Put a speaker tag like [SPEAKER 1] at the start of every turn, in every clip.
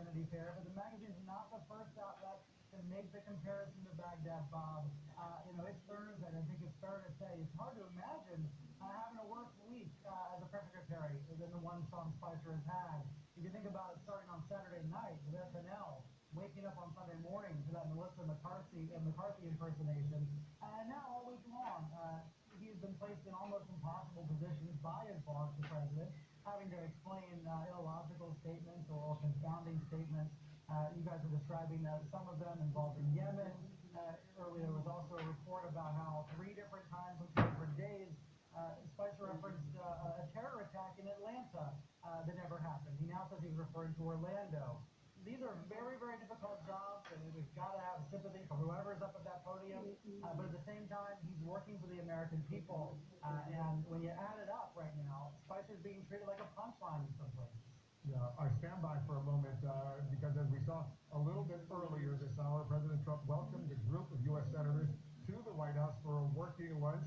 [SPEAKER 1] Vanity Fair, but the magazine's not the first outlet to make the comparison to Baghdad Bob. It's Thursday, and I think it's fair to say it's hard to imagine having a worse week as a press secretary than the one Sean Spicer has had. If you think about it, starting on Saturday night with SNL, waking up on Sunday morning to that Melissa McCarthy impersonation, and now all week long, he's been placed in almost impossible positions by his boss, the president, having to explain illogical statements or confounding statements. You guys are describing some of them involving Yemen. Earlier, there was also a report about how 3 different times on 3 different days, Spicer referenced a terror attack in Atlanta that never happened. He now says he's referring to Orlando. These are very, very difficult jobs, and we've got to have sympathy for whoever's up at that podium. But at the same time, he's working for the American people. And when you add it up right now, Spicer's being treated like a punchline in some places.
[SPEAKER 2] Yeah, I stand by for a moment because as we saw a little bit earlier this hour, President Trump welcomed a group of U.S. senators to the White House for a working lunch.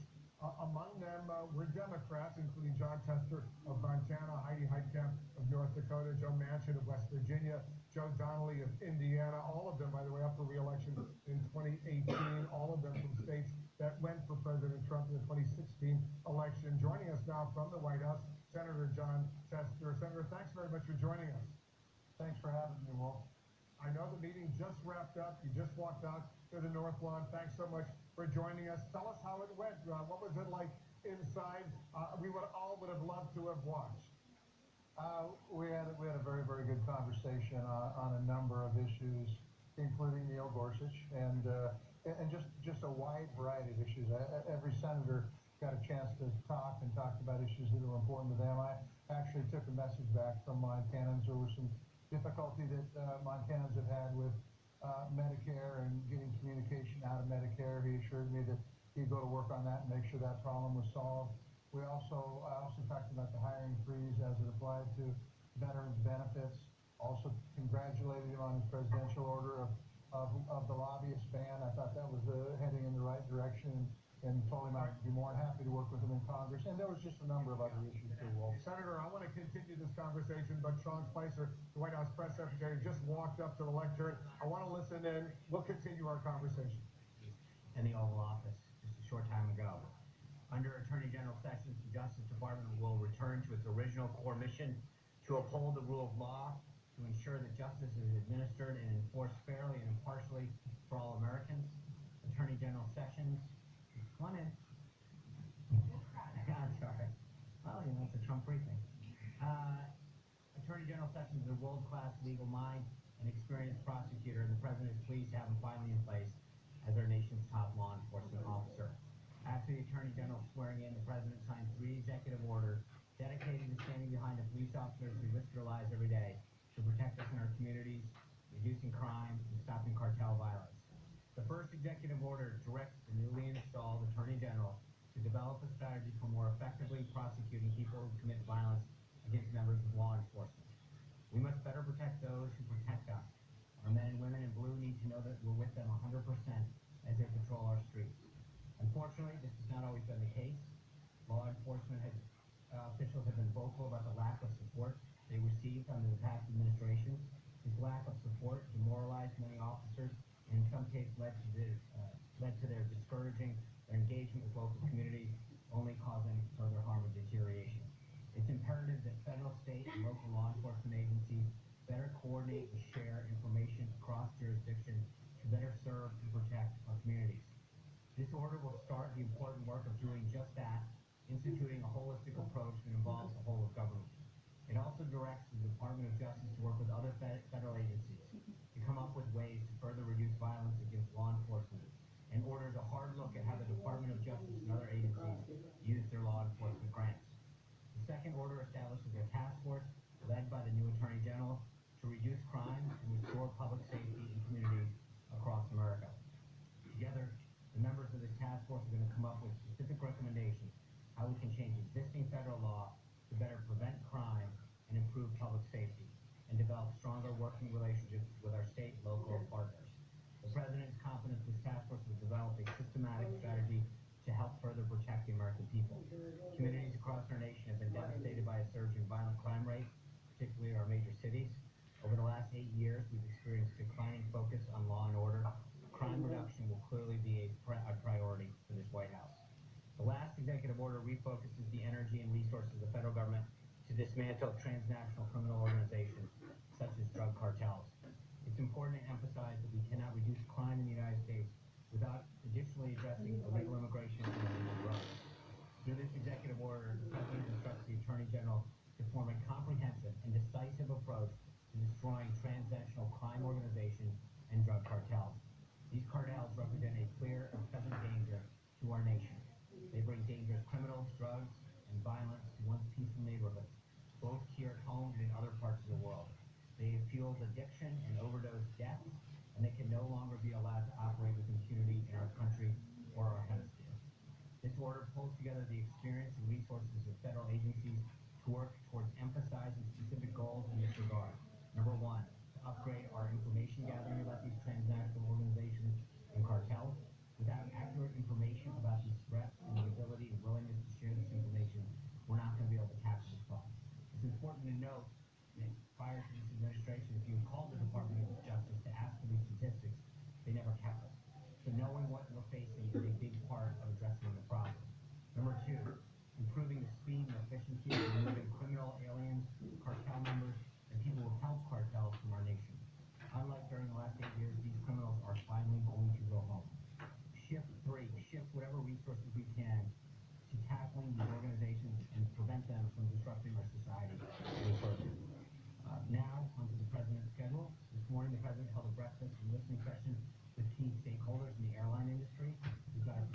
[SPEAKER 2] Among them were Democrats, including Jon Tester of Montana, Heidi Heitkamp of North Dakota, Joe Manchin of West Virginia, Joe Donnelly of Indiana, all of them, by the way, up for re-election in 2018, all of them from states that went for President Trump in the 2016 election. Joining us now from the White House, Senator Jon Tester. Senator, thanks very much for joining us.
[SPEAKER 3] Thanks for having me, Wolf.
[SPEAKER 2] I know the meeting just wrapped up. You just walked out to the North Lawn. Thanks so much for joining us. Tell us how it went. What was it like inside? We all would have loved to have watched.
[SPEAKER 3] We had a very, very good conversation on a number of issues, including Neil Gorsuch and just a wide variety of issues. Every senator got a chance to talk about issues that were important to them. I actually took a message back from Montanans. There was some difficulty that Montanans have had with Medicare and getting communication out of Medicare. He assured me that he'd go to work on that and make sure that problem was solved. I also talked about the hiring freeze as it applied to veterans benefits. Also congratulated him on his presidential order of the lobbyist ban. I thought that was heading in the right direction, and told him I'd be more than happy to work with him in Congress. And there was just a number of other issues too, Wolf.
[SPEAKER 2] Senator, I want to continue this conversation, but Sean Spicer, the White House press secretary, just walked up to the lectern. I want to listen in. We'll continue our conversation.
[SPEAKER 4] In the Oval Office just a short time ago. Under Attorney General Sessions, the Justice Department will return to its original core mission to uphold the rule of law, to ensure that justice is administered and enforced fairly and impartially for all Americans. Attorney General Sessions, come on in. I'm sorry. Well, it's a Trump briefing. Attorney General Sessions is a world-class legal mind and experienced prosecutor, and the President is pleased to have him finally in place as our nation's top law enforcement officer. After the Attorney General swearing in, the President signed 3 executive orders dedicated to standing behind the police officers who risk their lives every day to protect us in our communities, reducing crime, and stopping cartel violence. The first executive order directs the newly installed Attorney General to develop a strategy for more effectively prosecuting people who commit violence against members of law enforcement. We must better protect those who protect us. Our men and women in blue need to know that we're with them 100% as they patrol our streets. Unfortunately, this has not always been the case. Law enforcement officials have been vocal about the lack of support they received under the past administration. This lack of support demoralized many officers and in some cases led to their discouraging their engagement with local communities, only causing further harm and deterioration. It's imperative that federal, state, and local law enforcement agencies better coordinate and share information across jurisdictions to better serve and protect our communities. This order will start the important work of doing just that, instituting a holistic approach that involves the whole of government. It also directs the Department of Justice to work with other federal agencies to come up with ways to further reduce violence against law enforcement, and orders a hard look at how the Department of Justice and other agencies use their law enforcement grants. The second order establishes a task force led by the new Attorney General to reduce crime and restore public safety in communities across America. Together, the members of this task force are going to come up with specific recommendations how we can change existing federal law to better prevent crime and improve public safety, and develop stronger working relationships with our state and local partners. The President is confident this task force will develop a systematic strategy to help further protect the American people. Communities across our nation have been devastated by a surge in violent crime rates, particularly in our major cities. Over the last 8 years, dismantle transnational criminal organizations such as drug cartels. It's important to emphasize that we cannot reduce crime in the United States without additionally addressing illegal immigration and illegal drugs. Through this executive order, the President instructs the Attorney General to form a comprehensive and decisive approach to destroying transnational crime organizations and drug cartels. These cartels represent a clear and present danger to our nation. They bring dangerous criminals, drugs, and violence to once peaceful neighborhoods, both here at home and in other parts of the world. They have fueled addiction and overdose deaths, and they can no longer be allowed to operate with impunity in our country or our hemisphere. This order pulls together the experience and resources of federal agencies to work towards emphasizing specific goals in this regard. Number one, to upgrade our information gathering about these transnational organizations and cartels. Without accurate information about these threats and the ability and willingness to share this information, we're not going to be able to tackle this problem. It's important to note that prior to this administration, if you had called the Department of Justice to ask for these statistics, they never kept them. So knowing what we're facing is a big part of addressing the problem. Number two, improving the speed and efficiency of removing criminal aliens, cartel members, and people who help cartels from our nation. Unlike during the last 8 years, these criminals are finally going to go home. Shift whatever resources we can to tackling these organizations and prevent them from disrupting our society any further. Now, onto the President's schedule. This morning, the President held a breakfast and listening session with key stakeholders in the airline industry. We've got a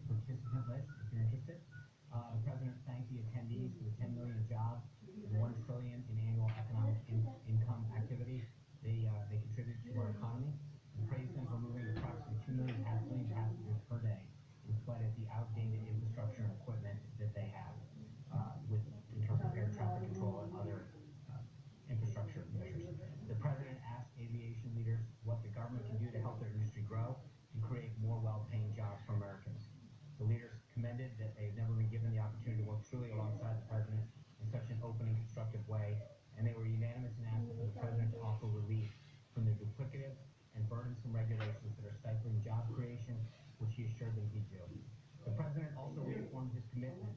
[SPEAKER 4] participant list if you're interested. The President thanked the attendees for the 10 million jobs and $1 trillion in annual economic income activity they contribute to our economy, and praised them for moving approximately 2 million passengers per day in spite of the outdated infrastructure and equipment that they have in terms of air traffic control and other infrastructure measures. The President asked aviation leaders what the government can do to help their industry grow and create more well-paying jobs for Americans. The leaders commended that they have never been given the opportunity to work truly alongside the President in such an open and constructive way, and they were unanimous in asking for the President to offer relief from the duplicative and burdensome regulations that are stifling job creation, which he assured them he'd do. The President also reaffirmed his commitment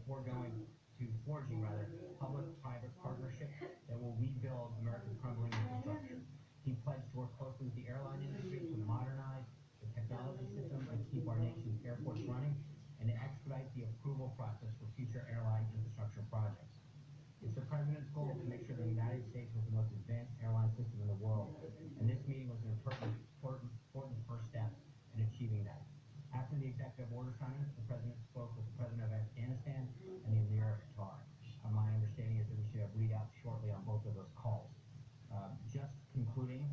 [SPEAKER 4] forging public-private partnerships that will rebuild America's crumbling infrastructure. He pledged to work closely with the airline industry to modernize the technology system and keep our nation's airports running, and to expedite the approval process for future airline infrastructure projects. It's the President's goal to make sure the United States has the most advanced airline system in the world, and this meeting was an important first step in achieving that. After the executive order signing, the President spoke with the President of Afghanistan and the Emir of Qatar. My understanding is that we should have readouts shortly on both of those calls. Just concluding,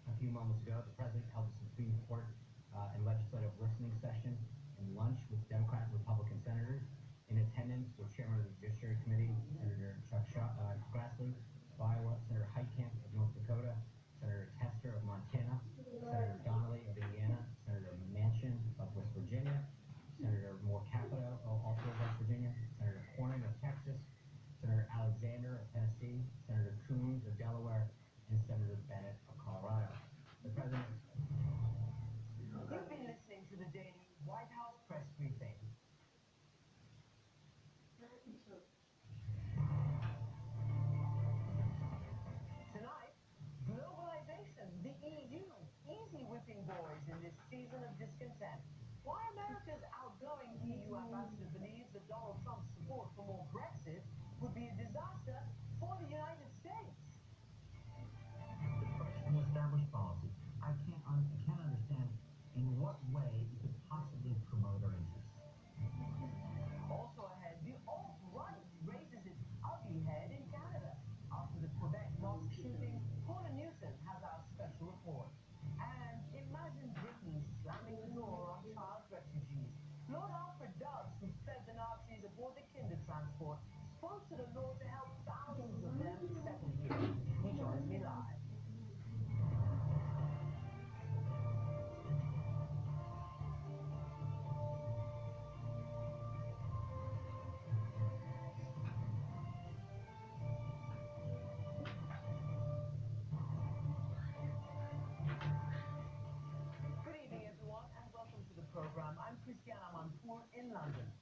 [SPEAKER 4] a few moments ago, the President held a Supreme Court and legislative listening session and lunch with Democrat and Republican senators. In attendance were Chairman of the Judiciary Committee, Senator Chuck Grassley of Iowa, Senator Heitkamp of North Dakota, Senator Tester of Montana, Senator Donnelly of Indiana, Senator Manchin of West Virginia, Senator Moore Capito, also of West Virginia, Senator Cornyn of Texas, Senator Alexander of Tennessee, Senator Coons of Delaware, and Senator Bennett of Colorado. The President...
[SPEAKER 5] You've been listening to the daily White House press briefing. Tonight, globalization, the EU, easy whipping boys in this season of discontent. Why America's outgoing EU ambassador believes that Donald Trump's support for more Brexit would be a disaster for the United States.
[SPEAKER 6] An established policy. I can't understand in what way it could possibly promote our interests.
[SPEAKER 5] Also ahead, the alt-right raises its ugly head in Canada. After the Quebec mosque shooting, Paula Newton has our special report. And imagine Britain slamming the door on child refugees. Lord Alfred Doves, who fled the Nazis aboard the Kinder Transport, sponsored a law to help thousands of them settle here. He joins me live. Good evening, everyone, and welcome to the program. I'm Christiana Manpour in London.